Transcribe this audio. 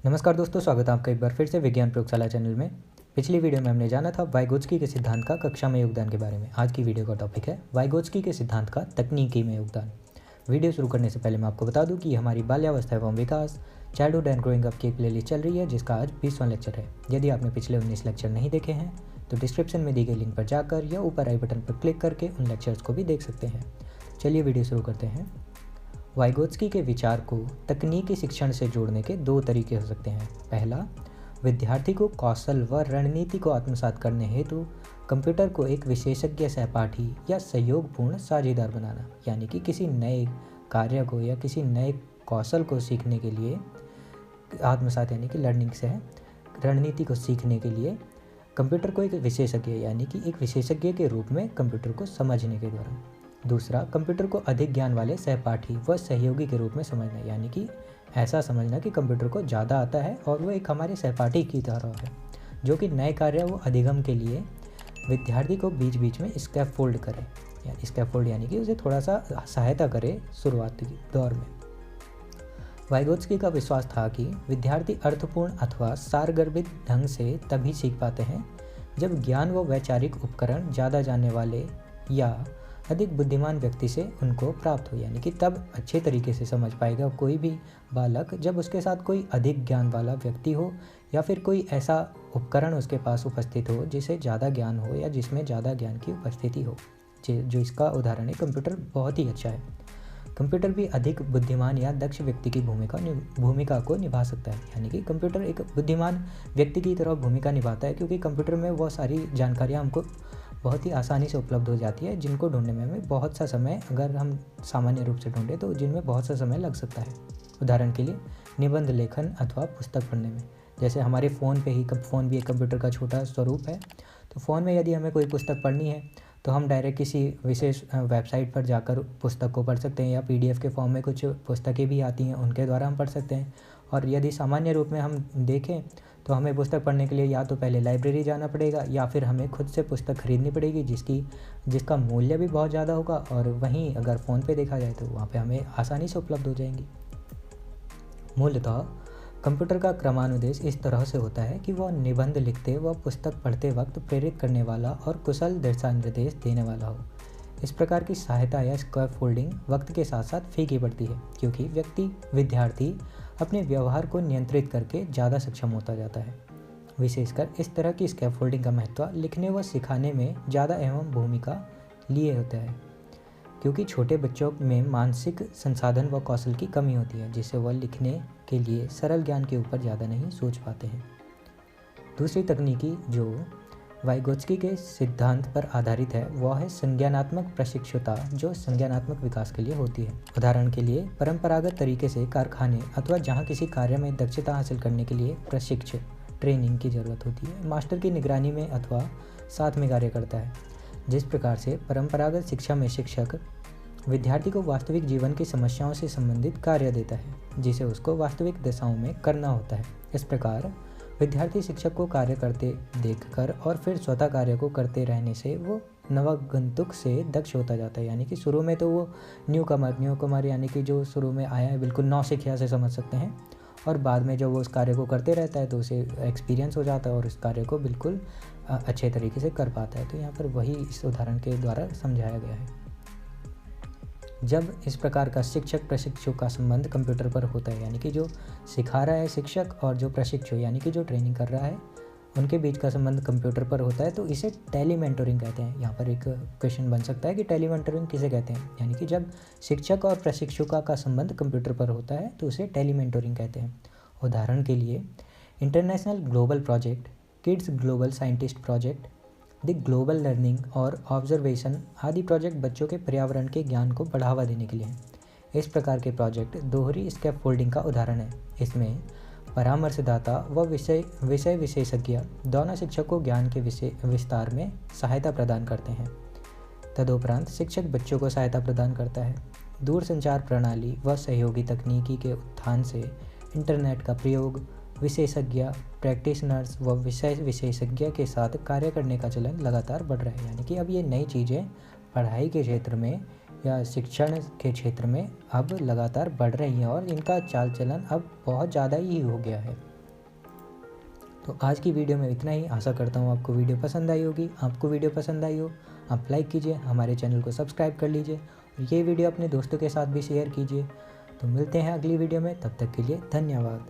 नमस्कार दोस्तों, स्वागत है आपका एक बार फिर से विज्ञान प्रयोगशाला चैनल में। पिछली वीडियो में हमने जाना था वाइगोत्स्की के सिद्धांत का कक्षा में योगदान के बारे में। आज की वीडियो का टॉपिक है वाइगोत्स्की के सिद्धांत का तकनीकी में योगदान। वीडियो शुरू करने से पहले मैं आपको बता दूं कि हमारी बाल्यावस्था एवं विकास चाइल्डहुड एंड ग्रोइंग अप की एक प्लेलिस्ट चल रही है, जिसका आज 20वां लेक्चर है। यदि आपने पिछले 19 लेक्चर नहीं देखे हैं तो डिस्क्रिप्शन में दी गई लिंक पर जाकर या ऊपर आई बटन पर क्लिक करके उन लेक्चर्स को भी देख सकते हैं। चलिए वीडियो शुरू करते हैं। वाइगोत्स्की के विचार को तकनीकी शिक्षण से जोड़ने के दो तरीके हो सकते हैं। पहला, विद्यार्थी को कौशल व रणनीति को आत्मसात करने हेतु कंप्यूटर को एक विशेषज्ञ सहपाठी या सहयोगपूर्ण साझेदार बनाना, यानी कि किसी नए कार्य को या किसी नए कौशल को सीखने के लिए आत्मसात यानी कि लर्निंग से है, रणनीति को सीखने के लिए कंप्यूटर को एक विशेषज्ञ यानी कि एक विशेषज्ञ के रूप में कंप्यूटर को समझने के द्वारा। दूसरा, कंप्यूटर को अधिक ज्ञान वाले सहपाठी व सहयोगी के रूप में समझना, यानी कि ऐसा समझना कि कंप्यूटर को ज़्यादा आता है और वो एक हमारे सहपाठी की तरह है, जो कि नए कार्य व अधिगम के लिए विद्यार्थी को बीच बीच में स्कैफोल्ड करे, यानी स्कैफोल्ड यानी कि उसे थोड़ा सा सहायता करे शुरुआती दौर में। वाइगोत्स्की का विश्वास था कि विद्यार्थी अर्थपूर्ण अथवा सारगर्भित ढंग से तभी सीख पाते हैं जब ज्ञान व वैचारिक उपकरण ज़्यादा जानने वाले या अधिक बुद्धिमान व्यक्ति से उनको प्राप्त हो, यानी कि तब अच्छे तरीके से समझ पाएगा कोई भी बालक जब उसके साथ कोई अधिक ज्ञान वाला व्यक्ति हो या फिर कोई ऐसा उपकरण उसके पास उपस्थित हो जिसे ज़्यादा ज्ञान हो या जिसमें ज़्यादा ज्ञान की उपस्थिति हो। जो इसका उदाहरण है, कंप्यूटर बहुत ही अच्छा है। कंप्यूटर भी अधिक बुद्धिमान या दक्ष व्यक्ति की भूमिका को निभा सकता है, यानी कि कंप्यूटर एक बुद्धिमान व्यक्ति की तरह भूमिका निभाता है, क्योंकि कंप्यूटर में वो सारी जानकारियाँ हमको बहुत ही आसानी से उपलब्ध हो जाती है, जिनको ढूंढने में हमें बहुत सा समय, अगर हम सामान्य रूप से ढूंढें तो जिनमें बहुत सा समय लग सकता है। उदाहरण के लिए निबंध लेखन अथवा पुस्तक पढ़ने में। जैसे हमारे फ़ोन पे ही फ़ोन भी एक कंप्यूटर का छोटा स्वरूप है। तो फ़ोन में यदि हमें कोई पुस्तक पढ़नी है तो हम डायरेक्ट किसी विशेष वेबसाइट पर जाकर पुस्तक को पढ़ सकते हैं, या PDF के फॉर्म में कुछ पुस्तकें भी आती हैं, उनके द्वारा हम पढ़ सकते हैं। और यदि सामान्य रूप में हम देखें तो हमें पुस्तक पढ़ने के लिए या तो पहले लाइब्रेरी जाना पड़ेगा या फिर हमें खुद से पुस्तक खरीदनी पड़ेगी, जिसका मूल्य भी बहुत ज़्यादा होगा। और वहीं अगर फ़ोन पे देखा जाए तो वहाँ पे हमें आसानी से उपलब्ध हो जाएंगी। मूलतः कंप्यूटर का क्रमानुदेश इस तरह से होता है कि वह निबंध लिखते व पुस्तक पढ़ते वक्त प्रेरित करने वाला और कुशल दिशा निर्देश देने वाला हो। इस प्रकार की सहायता या स्कैफोल्डिंग वक्त के साथ साथ फीकी पड़ती है, क्योंकि विद्यार्थी अपने व्यवहार को नियंत्रित करके ज़्यादा सक्षम होता जाता है। विशेषकर इस तरह की स्कैफोल्डिंग का महत्व लिखने व सिखाने में ज़्यादा अहम भूमिका लिए होता है, क्योंकि छोटे बच्चों में मानसिक संसाधन व कौशल की कमी होती है, जिससे वह लिखने के लिए सरल ज्ञान के ऊपर ज़्यादा नहीं सोच पाते हैं। दूसरी तकनीकी जो वाइगोत्स्की के सिद्धांत पर आधारित है वह है संज्ञानात्मक प्रशिक्षुता, जो संज्ञानात्मक विकास के लिए होती है। उदाहरण के लिए परंपरागत तरीके से कारखाने अथवा जहाँ किसी कार्य में दक्षता हासिल करने के लिए प्रशिक्षक ट्रेनिंग की ज़रूरत होती है, मास्टर की निगरानी में अथवा साथ में कार्य करता है। जिस प्रकार से परंपरागत शिक्षा में शिक्षक विद्यार्थी को वास्तविक जीवन की समस्याओं से संबंधित कार्य देता है, जिसे उसको वास्तविक दिशाओं में करना होता है। इस प्रकार विद्यार्थी शिक्षक को कार्य करते देखकर और फिर स्वतः कार्य को करते रहने से वो नवागंतुक से दक्ष होता जाता है, यानी कि शुरू में तो वो न्यू कमर यानी कि जो शुरू में आया है बिल्कुल नौसिखिया से समझ सकते हैं, और बाद में जब वो उस कार्य को करते रहता है तो उसे एक्सपीरियंस हो जाता है और उस कार्य को बिल्कुल अच्छे तरीके से कर पाता है। तो यहाँ पर वही इस उदाहरण के द्वारा समझाया गया है। जब इस प्रकार का शिक्षक प्रशिक्षु का संबंध कंप्यूटर पर होता है, यानी कि जो सिखा रहा है शिक्षक और जो प्रशिक्षु यानी कि जो ट्रेनिंग कर रहा है उनके बीच का संबंध कंप्यूटर पर होता है, तो इसे टेलीमेंटोरिंग कहते हैं। यहाँ पर एक क्वेश्चन बन सकता है कि टेलीमेंटोरिंग किसे कहते हैं, यानी कि जब शिक्षक और प्रशिक्षु का संबंध कंप्यूटर पर होता है तो उसे टेलीमेंटोरिंग कहते हैं। उदाहरण के लिए international global project, kids global scientist project, the global learning और ऑब्जर्वेशन आदि प्रोजेक्ट बच्चों के पर्यावरण के ज्ञान को बढ़ावा देने के लिए हैं। इस प्रकार के प्रोजेक्ट दोहरी स्कैफोल्डिंग का उदाहरण है। इसमें परामर्शदाता व विषय विशेषज्ञ दोनों शिक्षक को ज्ञान के विस्तार में सहायता प्रदान करते हैं। तदुपरांत शिक्षक बच्चों को सहायता प्रदान करता है। दूरसंचार प्रणाली व सहयोगी तकनीकी के उत्थान से इंटरनेट का प्रयोग विशेषज्ञ प्रैक्टिशनर्स व विषय विशेषज्ञ के साथ कार्य करने का चलन लगातार बढ़ रहा है, यानी कि अब ये नई चीज़ें पढ़ाई के क्षेत्र में या शिक्षण के क्षेत्र में अब लगातार बढ़ रही हैं और इनका चाल चलन अब बहुत ज़्यादा ही हो गया है। तो आज की वीडियो में इतना ही। आशा करता हूँ आपको वीडियो पसंद आई होगी। आपको वीडियो पसंद आई हो आप लाइक कीजिए, हमारे चैनल को सब्सक्राइब कर लीजिए और ये वीडियो अपने दोस्तों के साथ भी शेयर कीजिए। तो मिलते हैं अगली वीडियो में, तब तक के लिए धन्यवाद।